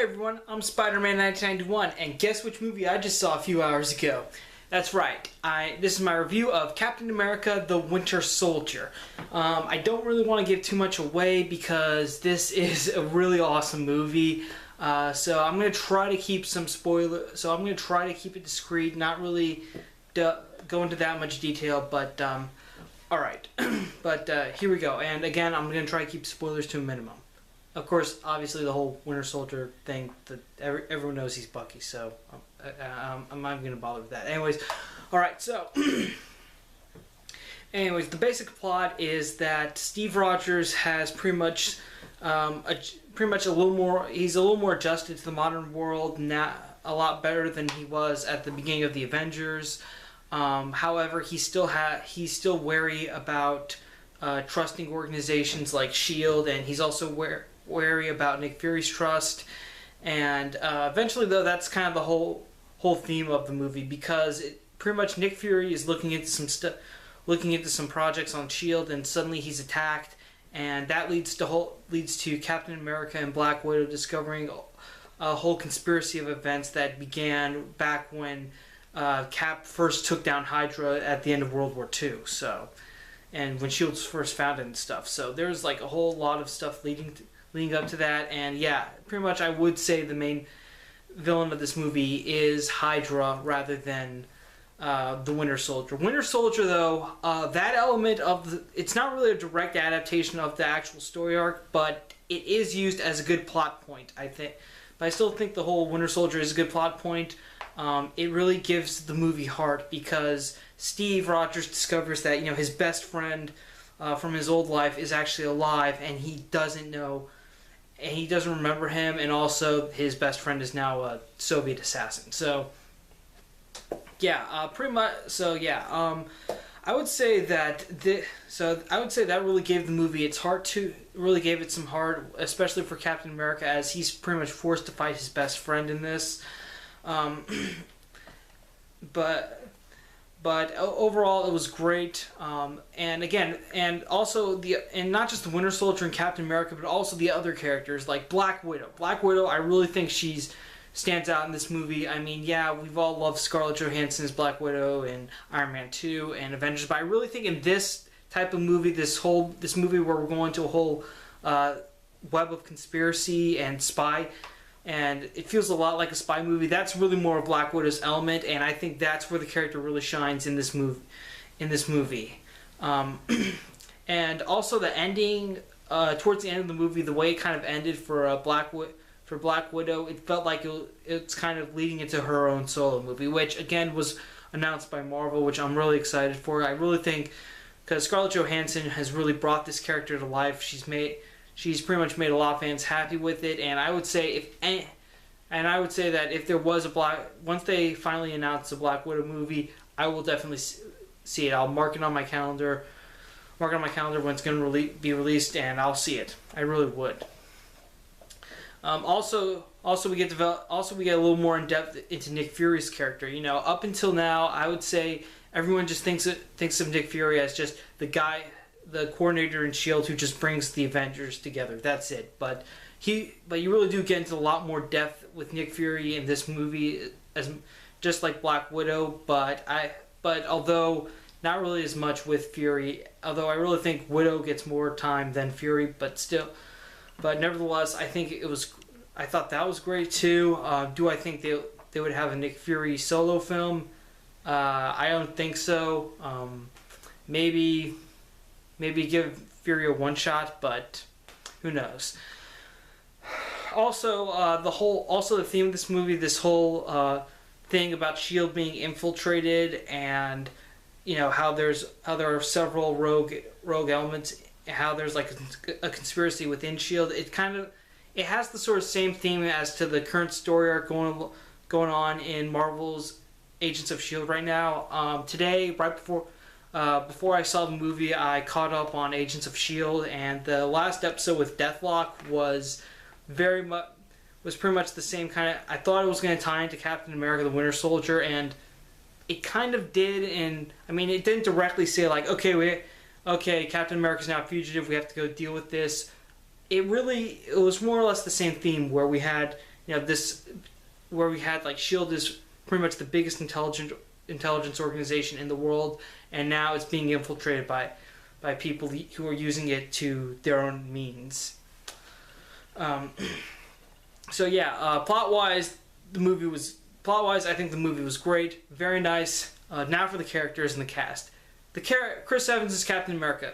Hey everyone, I'm Spider-Man 1991, and guess which movie I just saw a few hours ago? That's right, this is my review of Captain America: The Winter Soldier. I don't really want to give too much away because this is a really awesome movie. So I'm going to try to keep some spoilers. So I'm going to try to keep it discreet, not really go into that much detail, but alright. But here we go, and again, I'm going to try to keep spoilers to a minimum. Of course, obviously the whole Winter Soldier thing, that everyone knows he's Bucky, so I'm not even going to bother with that. Anyways, alright, so... anyways, the basic plot is that Steve Rogers has pretty much he's a little more adjusted to the modern world, now a lot better than he was at the beginning of the Avengers. However, he's still wary about trusting organizations like S.H.I.E.L.D., and he's also wary about Nick Fury's trust. And eventually, though, that's kind of the whole theme of the movie, because pretty much Nick Fury is looking into some projects on S.H.I.E.L.D., and suddenly he's attacked, and that leads to Captain America and Black Widow discovering a whole conspiracy of events that began back when Cap first took down Hydra at the end of World War II. So, and when S.H.I.E.L.D. was first founded and stuff. So there's like a whole lot of stuff leading up to that. And yeah, pretty much I would say the main villain of this movie is Hydra rather than the Winter Soldier. Winter Soldier, though, that element of it's not really a direct adaptation of the actual story arc, but it is used as a good plot point, I think. But I still think the whole Winter Soldier is a good plot point. It really gives the movie heart because Steve Rogers discovers that his best friend from his old life is actually alive, and he doesn't know, and he doesn't remember him, and also his best friend is now a Soviet assassin. So yeah, pretty much. So yeah, I would say that that really gave the movie its heart to really gave it some heart, especially for Captain America, as he's pretty much forced to fight his best friend in this. But overall it was great. And again, and also and not just the Winter Soldier and Captain America, but also the other characters like Black Widow. Black Widow, I really think stands out in this movie. I mean, yeah, we've all loved Scarlett Johansson's Black Widow and Iron Man 2 and Avengers, but I really think in this type of movie, this movie where we're going to a whole web of conspiracy and spy, and it feels a lot like a spy movie, that's really more of Black Widow's element, and I think that's where the character really shines in this movie. And also the ending, towards the end of the movie, the way it kind of ended for Black Widow, it felt like it's kind of leading into her own solo movie, which again was announced by Marvel, which I'm really excited for. I really think, because Scarlett Johansson has really brought this character to life. She's pretty much made a lot of fans happy with it, and I would say that if there was once they finally announce the Black Widow movie, I will definitely see it. I'll mark it on my calendar. Mark it on my calendar when it's going to be released, and I'll see it. I really would. Also we get a little more in depth into Nick Fury's character. Up until now, I would say everyone just thinks of Nick Fury as just the guy, the coordinator in S.H.I.E.L.D. who just brings the Avengers together. That's it. But you really do get into a lot more depth with Nick Fury in this movie, as just like Black Widow. But although not really as much with Fury, although I really think Widow gets more time than Fury, but nevertheless, I thought that was great too. Do I think they would have a Nick Fury solo film? I don't think so. Maybe give Fury a one shot, but who knows? Also, the theme of this movie, this whole thing about S.H.I.E.L.D. being infiltrated, and how there are several rogue elements, how there's like a conspiracy within S.H.I.E.L.D. It has the sort of same theme as to the current story arc going on in Marvel's Agents of S.H.I.E.L.D. right now. Today, right before I saw the movie, I caught up on Agents of S.H.I.E.L.D., and the last episode with Deathlock was pretty much the same kind of. I thought it was going to tie into Captain America: The Winter Soldier, and it kind of did. And I mean, it didn't directly say like, okay, Captain America's now a fugitive, we have to go deal with this. It was more or less the same theme, where we had this where we had like Shield is pretty much the biggest intelligence organization in the world, and now it's being infiltrated by people who are using it to their own means. So yeah, plot-wise, I think the movie was great, very nice. Now for the characters and the cast. Chris Evans is Captain America.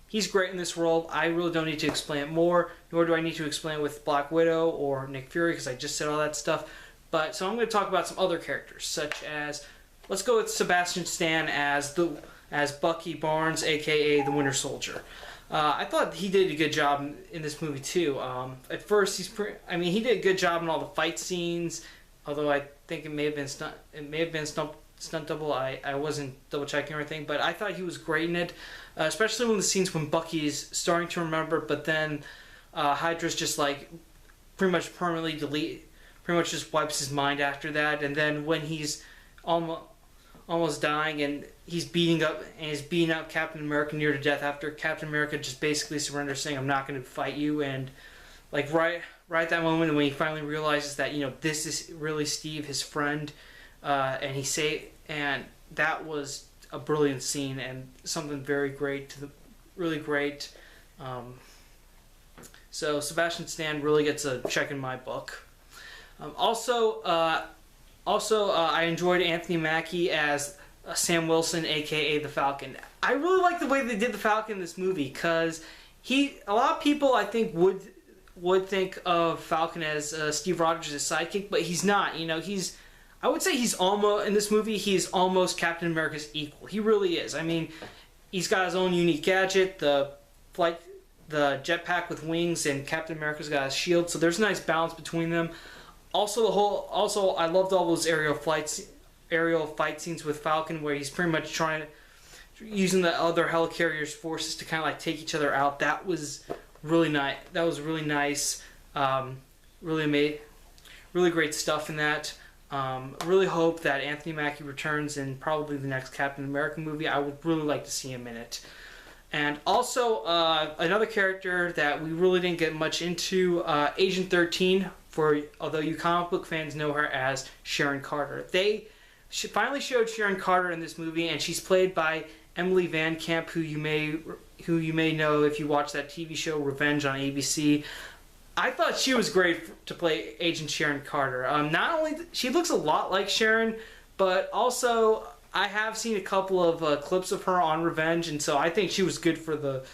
He's great in this role. I really don't need to explain it more, nor do I need to explain it with Black Widow or Nick Fury, because I just said all that stuff. So I'm going to talk about some other characters, such as, let's go with Sebastian Stan as Bucky Barnes, aka the Winter Soldier. I thought he did a good job in this movie too. At first, he did a good job in all the fight scenes, although I think it may have been stunt double. I wasn't double checking or anything, but I thought he was great in it, especially when the scenes when Bucky's starting to remember, but then Hydra's just like pretty much just wipes his mind after that, and then when he's almost dying and he's beating up Captain America near to death after Captain America just basically surrenders, saying I'm not going to fight you, and like right at that moment when he finally realizes that this is really Steve, his friend, and that was a brilliant scene and something very great, really great. So Sebastian Stan really gets a check in my book. Also, I enjoyed Anthony Mackie as Sam Wilson, aka the Falcon. I really like the way they did the Falcon in this movie, because a lot of people I think would think of Falcon as Steve Rogers' sidekick, but he's not. I would say he's almost, in this movie, he's almost Captain America's equal. He really is. I mean, he's got his own unique gadget, the jetpack with wings, and Captain America's got a shield, so there's a nice balance between them. Also, I loved all those aerial fight scenes with Falcon, where he's pretty much using the other helicarriers' forces to kind of like take each other out. That was really nice. That was really nice. Really great stuff in that. Really hope that Anthony Mackie returns in probably the next Captain America movie. I would really like to see him in it. And also, another character that we really didn't get much into, Agent 13, although you comic book fans know her as Sharon Carter. They finally showed Sharon Carter in this movie, and she's played by Emily Van Camp, who you may know if you watch that TV show Revenge on ABC. I thought she was great to play Agent Sharon Carter. Not only she looks a lot like Sharon, but also I have seen a couple of clips of her on Revenge, and so I think she was good for the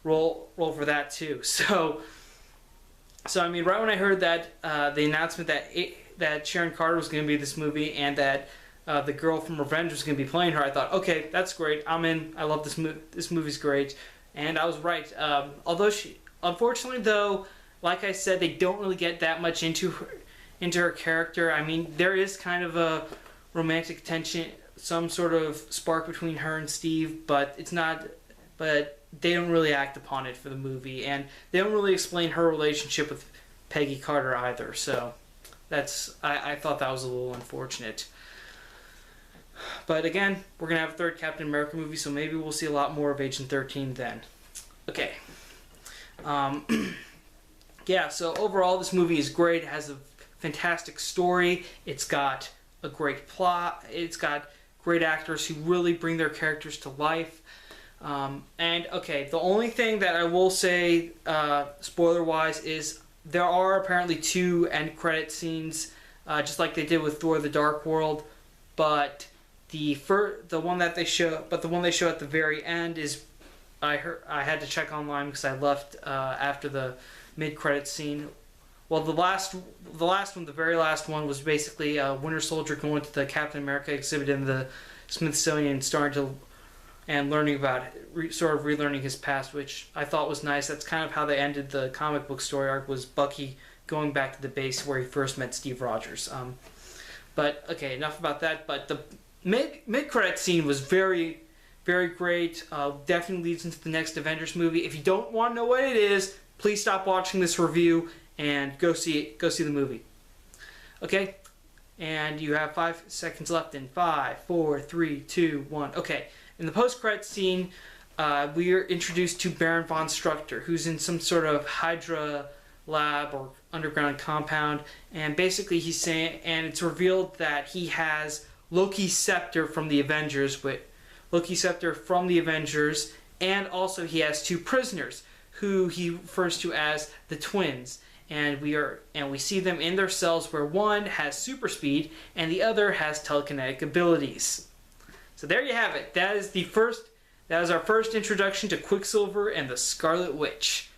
role for that too. So I mean, right when I heard that the announcement that Sharon Carter was going to be in this movie, and that the girl from Revenge was going to be playing her, I thought, okay, that's great. I'm in. I love this movie. This movie's great, and I was right. Although unfortunately though, like I said, they don't really get that much into her character. I mean, there is kind of a romantic tension, some sort of spark between her and Steve, but it's not. But they don't really act upon it for the movie, and they don't really explain her relationship with Peggy Carter either. So I thought that was a little unfortunate. But again, we're gonna have a third Captain America movie, so maybe we'll see a lot more of Agent 13 then. Okay. Yeah, so overall this movie is great. It has a fantastic story. It's got a great plot. It's got great actors who really bring their characters to life. And okay, the only thing that I will say, spoiler-wise, is there are apparently 2 end credit scenes, just like they did with Thor: The Dark World. But the one they show at the very end is, I had to check online because I left after the mid-credit scene. Well, the very last one was basically Winter Soldier going to the Captain America exhibit in the Smithsonian, learning about relearning his past, which I thought was nice. That's kind of how they ended the comic book story arc, was Bucky going back to the base where he first met Steve Rogers. But okay, enough about that. But the mid-credit scene was very, very great. Definitely leads into the next Avengers movie. If you don't want to know what it is, please stop watching this review and go see the movie. Okay? And you have 5 seconds left in 5, 4, 3, 2, 1. Okay. In the post-credit scene, we are introduced to Baron von Strucker, who's in some sort of Hydra lab or underground compound, and basically he's saying, and it's revealed that he has Loki's scepter from the Avengers, and also he has two prisoners who he refers to as the twins. And we see them in their cells, where one has super speed and the other has telekinetic abilities. So there you have it. That is our first introduction to Quicksilver and the Scarlet Witch.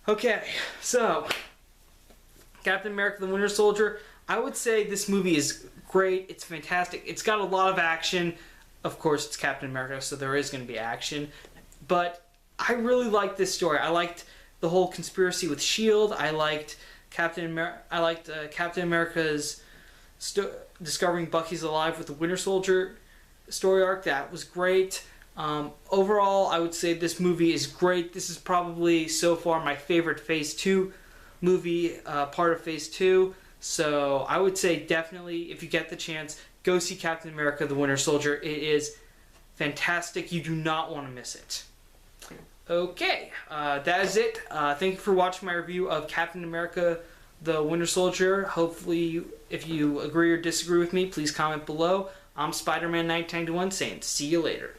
Okay, so Captain America: The Winter Soldier. I would say this movie is great. It's fantastic. It's got a lot of action. Of course, it's Captain America, so there is going to be action. But I really liked this story. I liked the whole conspiracy with S.H.I.E.L.D. I liked Captain America's discovering Bucky's alive with the Winter Soldier story arc. That was great. Overall, I would say this movie is great. This is probably so far my favorite Phase 2 movie, part of Phase 2. So I would say definitely, if you get the chance, go see Captain America: The Winter Soldier. It is fantastic. You do not want to miss it. Okay, that is it. Thank you for watching my review of Captain America: The Winter Soldier. Hopefully, if you agree or disagree with me, please comment below. I'm Spider-Man 1991 saying see you later.